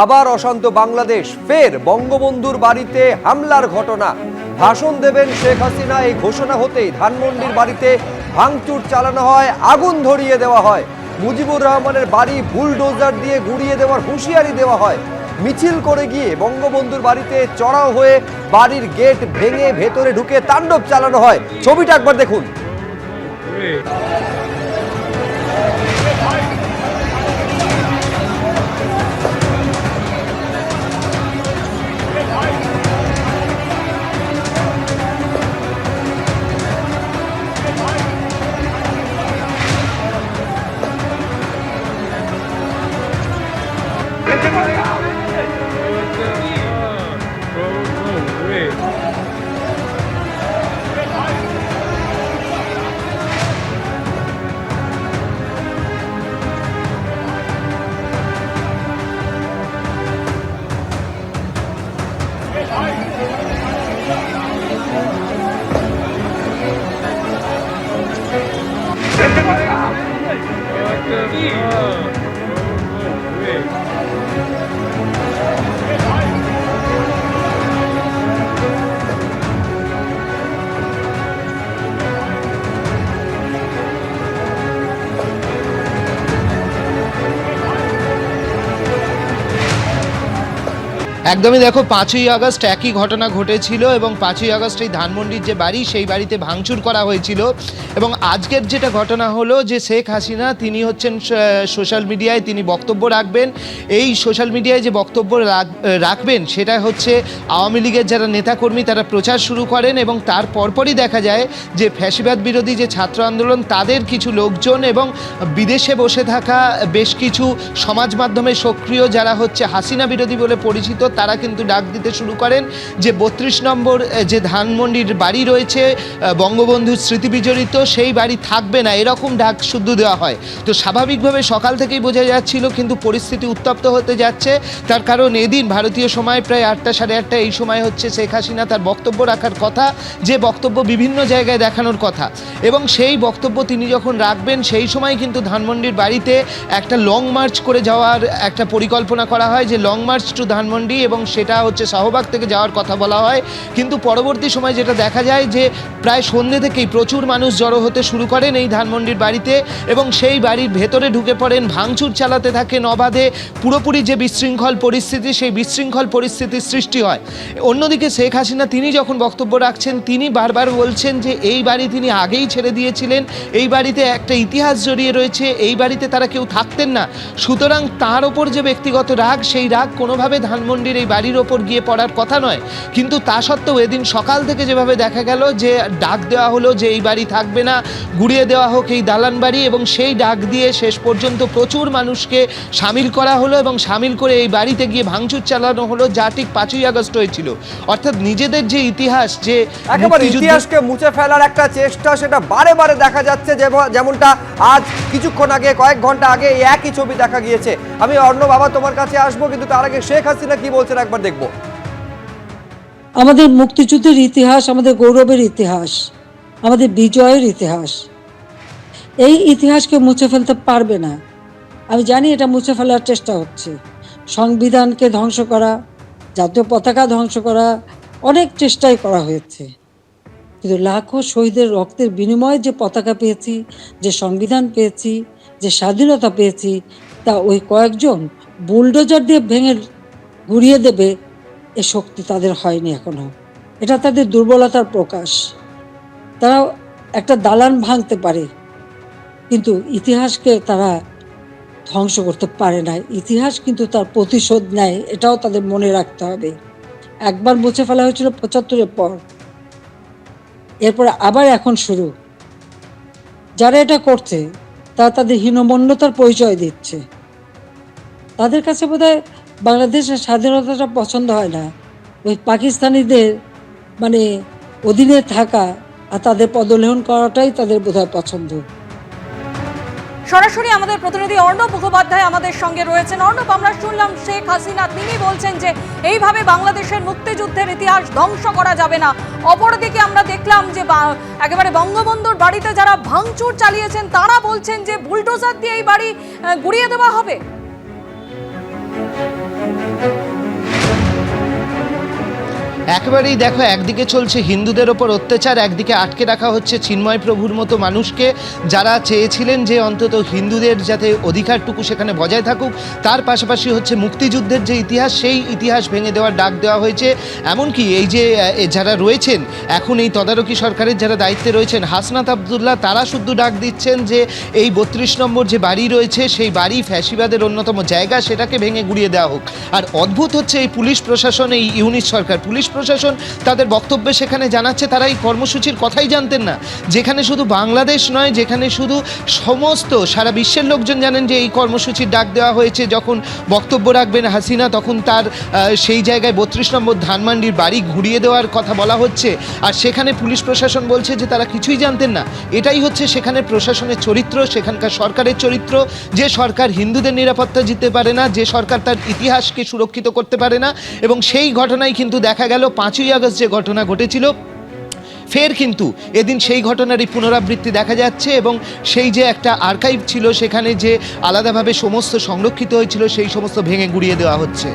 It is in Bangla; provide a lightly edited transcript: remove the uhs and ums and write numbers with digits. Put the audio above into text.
আবার অশান্ত বাংলাদেশ, ফের বঙ্গবন্ধুর বাড়িতে হামলার ঘটনা। ভাষণ দেবেন শেখ হাসিনা, এই ঘোষণা হতেই ধানমন্ডির বাড়িতে ভাঙচুর চালানো হয়, আগুন ধরিয়ে দেওয়া হয়। মুজিবুর রহমানের বাড়ি বুলডোজার দিয়ে গুড়িয়ে দেওয়ার হুঁশিয়ারি দেওয়া হয়। মিছিল করে গিয়ে বঙ্গবন্ধুর বাড়িতে চড়াও হয়ে বাড়ির গেট ভেঙে ভেতরে ঢুকে তাণ্ডব চালানো হয়। ছবিটা একবার দেখুন। একদমই দেখো, 5ই আগস্ট একই ঘটনা ঘটেছিল এবং 5ই আগস্ট এই ধানমন্ডির যে বাড়ি, সেই বাড়িতে ভাঙচুর করা হয়েছিল। এবং আজকের যেটা ঘটনা হলো যে শেখ হাসিনা তিনি হচ্ছেন সোশ্যাল মিডিয়ায় তিনি বক্তব্য রাখবেন। এই সোশ্যাল মিডিয়ায় যে বক্তব্য রাখবেন সেটা হচ্ছে আওয়ামী লীগের যারা নেতাকর্মী তারা প্রচার শুরু করেন এবং তার পরপরই দেখা যায় যে ফ্যাসিবাদ বিরোধী যে ছাত্র আন্দোলন তাদের কিছু লোকজন এবং বিদেশে বসে থাকা বেশ কিছু সমাজ মাধ্যমে সক্রিয় যারা হচ্ছে হাসিনা বিরোধী বলে পরিচিত তারা কিন্তু ডাক দিতে শুরু করেন যে 32 নম্বর যে ধানমন্ডির বাড়ি রয়েছে বঙ্গবন্ধুর স্মৃতি বিজড়িত, সেই বাড়ি থাকবে না, এরকম ডাক শুদ্ধ দেওয়া হয়। তো স্বাভাবিকভাবে সকাল থেকেই বোঝা যাচ্ছিল কিন্তু পরিস্থিতি উত্তপ্ত হতে যাচ্ছে। তার কারণ এদিন ভারতীয় সময় প্রায় 8টা সাড়ে 8টা এই সময় হচ্ছে শেখ হাসিনা তার বক্তব্য রাখার কথা, যে বক্তব্য বিভিন্ন জায়গায় দেখানোর কথা। এবং সেই বক্তব্য তিনি যখন রাখবেন সেই সময় কিন্তু ধানমন্ডির বাড়িতে একটা লং মার্চ করে যাওয়ার একটা পরিকল্পনা করা হয়, যে লং মার্চ টু ধানমন্ডি, এবং সেটা হচ্ছে শাহবাগ থেকে যাওয়ার কথা বলা হয়। কিন্তু পরবর্তী সময় যেটা দেখা যায় যে প্রায় সন্ধ্যে থেকেই প্রচুর মানুষ জড়ো হতে শুরু করেন এই ধানমন্ডির বাড়িতে এবং সেই বাড়ির ভেতরে ঢুকে পড়েন, ভাঙচুর চালাতে থাকেন অবাধে। পুরোপুরি যে বিশৃঙ্খল পরিস্থিতি, সেই বিশৃঙ্খল পরিস্থিতির সৃষ্টি হয়। অন্যদিকে শেখ হাসিনা তিনি যখন বক্তব্য রাখছেন তিনি বারবার বলছেন যে এই বাড়ি তিনি আগেই ছেড়ে দিয়েছিলেন, এই বাড়িতে একটা ইতিহাস জড়িয়ে রয়েছে, এই বাড়িতে তারা কেউ থাকতেন না। সুতরাং তার ওপর যে ব্যক্তিগত রাগ, সেই রাগ কোনোভাবে ধানমন্ডির এই বাড়ির ওপর গিয়ে পড়ার কথা নয়। কিন্তু তা সত্ত্বেও এদিন সকাল থেকে যেভাবে দেখা গেল যে ডাক দেওয়া হলো যে এই বাড়ি থাকবে না, গুড়িয়ে দেওয়া হোক এই দালান বাড়ি, এবং সেই ডাক দিয়ে শেষ পর্যন্ত প্রচুর মানুষকে সামিল করা হলো এবং সামিল করে এই বাড়িতে গিয়ে ভাঙচুর চালানো হলো, যা ঠিক 5ই আগস্ট হয়েছিল। অর্থাৎ নিজেদের যে ইতিহাস, যে একেবারে ইতিহাসকে মুছে ফেলার একটা চেষ্টা, সেটা বারে বারে দেখা যাচ্ছে। যেমনটা আজ কিছুক্ষণ আগে, কয়েক ঘন্টা আগে এই একই ছবি দেখা গিয়েছে। আমি অর্ণব বাবা তোমার কাছে আসবো, কিন্তু তার আগে শেখ হাসিনা কি বলছেন একবার দেখবো। আমাদের মুক্তিযুদ্ধের ইতিহাস, আমাদের গৌরবের ইতিহাস, আমাদের বিজয়ের ইতিহাস, এই ইতিহাসকে মুছে ফেলতে পারবে না। আমি জানি এটা মুছে ফেলার চেষ্টা হচ্ছে, সংবিধানকে ধ্বংস করা, জাতীয় পতাকা ধ্বংস করা, অনেক চেষ্টাই করা হয়েছে। কিন্তু লাখো শহীদের রক্তের বিনিময়ে যে পতাকা পেয়েছি, যে সংবিধান পেয়েছি, যে স্বাধীনতা পেয়েছি, তা ওই কয়েকজন বুলডোজার দিয়ে ভেঙে গুড়িয়ে দেবে এ শক্তি তাদের হয়নি এখনো। এটা তাদের দুর্বলতার প্রকাশ। তারা একটা দালান ভাঙতে পারে কিন্তু ইতিহাসকে তারা ধ্বংস করতে পারে না। ইতিহাস কিন্তু তার প্রতিশোধ নেয়, এটাও তাদের মনে রাখতে হবে। একবার মুছে ফেলা হয়েছিল 75-এর পর, এরপরে আবার এখন শুরু। যারা এটা করছে তারা তাদের হীনমন্যতার পরিচয় দিচ্ছে। তাদের কাছে বোধহয় বাংলাদেশের স্বাধীনতাটা পছন্দ হয় না, ওই পাকিস্তানিদের মানে অধীনে থাকা আর তাদের পদলেহন করাটাই তাদের বোধহয় পছন্দ। সরাসরি আমাদের প্রতিনিধি অর্ণব মুখোপাধ্যায় আমাদের সঙ্গে রয়েছেন। অর্ণব, আমরা শুনলাম শেখ হাসিনা তিনি বলছেন যে এইভাবে বাংলাদেশের মুক্তিযুদ্ধের ইতিহাস ধ্বংস করা যাবে না। অপরদিকে আমরা দেখলাম যে একেবারে বঙ্গবন্ধুর বাড়িতে যারা ভাঙচুর চালিয়েছেন তারা বলছেন যে বুলডোজার দিয়ে এই বাড়ি গুড়িয়ে দেওয়া হবে। একেবারেই দেখো, একদিকে চলছে হিন্দুদের ওপর অত্যাচার, একদিকে আটকে রাখা হচ্ছে চিন্ময় প্রভুর মতো মানুষকে, যারা চেয়েছিলেন যে অন্তত হিন্দুদের যাতে অধিকারটুকু সেখানে বজায় থাকুক। তার পাশাপাশি হচ্ছে মুক্তিযুদ্ধের যে ইতিহাস, সেই ইতিহাস ভেঙে দেওয়ার ডাক দেওয়া হয়েছে। এমনকি এই যে যারা রয়েছেন এখন এই তদারকি সরকারের যারা দায়িত্বে রয়েছেন, হাসনাত আবদুল্লাহ, তারা শুদ্ধ ডাক দিচ্ছেন যে এই 32 নম্বর যে বাড়ি রয়েছে সেই বাড়ি ফ্যাসিবাদের অন্যতম জায়গা, সেটাকে ভেঙে গুড়িয়ে দেওয়া হোক। আর অদ্ভুত হচ্ছে এই পুলিশ প্রশাসন, এই ইউনিট সরকার, পুলিশ প্রশাসন তাদের বক্তব্যে সেখানে জানাচ্ছে তারা এই কর্মসূচির কথাই জানতেন না। যেখানে শুধু বাংলাদেশ নয়, যেখানে শুধু সমস্ত সারা বিশ্বের লোকজন জানেন যে এই কর্মসূচির ডাক দেওয়া হয়েছে। যখন বক্তব্য রাখবেন হাসিনা, তখন তার সেই জায়গায় 32 নম্বর ধানমন্ডির বাড়ি ঘুরিয়ে দেওয়ার কথা বলা হচ্ছে, আর সেখানে পুলিশ প্রশাসন বলছে যে তারা কিছুই জানতেন না। এটাই হচ্ছে সেখানে প্রশাসনের চরিত্র, সেখানকার সরকারের চরিত্র। যে সরকার হিন্দুদের নিরাপত্তা দিতে পারে না, যে সরকার তার ইতিহাসকে সুরক্ষিত করতে পারে না। এবং সেই ঘটনায় কিন্তু দেখা গেল 5ই আগস্ট যে ঘটনা ঘটেছিল, ফের কিন্তু এদিন সেই ঘটনারই পুনরাবৃত্তি দেখা যাচ্ছে। এবং সেই যে একটা আর্কাইভ ছিল, সেখানে যে আলাদাভাবে সমস্ত সংরক্ষিত হয়েছিল, সেই সমস্ত ভেঙে গুড়িয়ে দেওয়া হচ্ছে।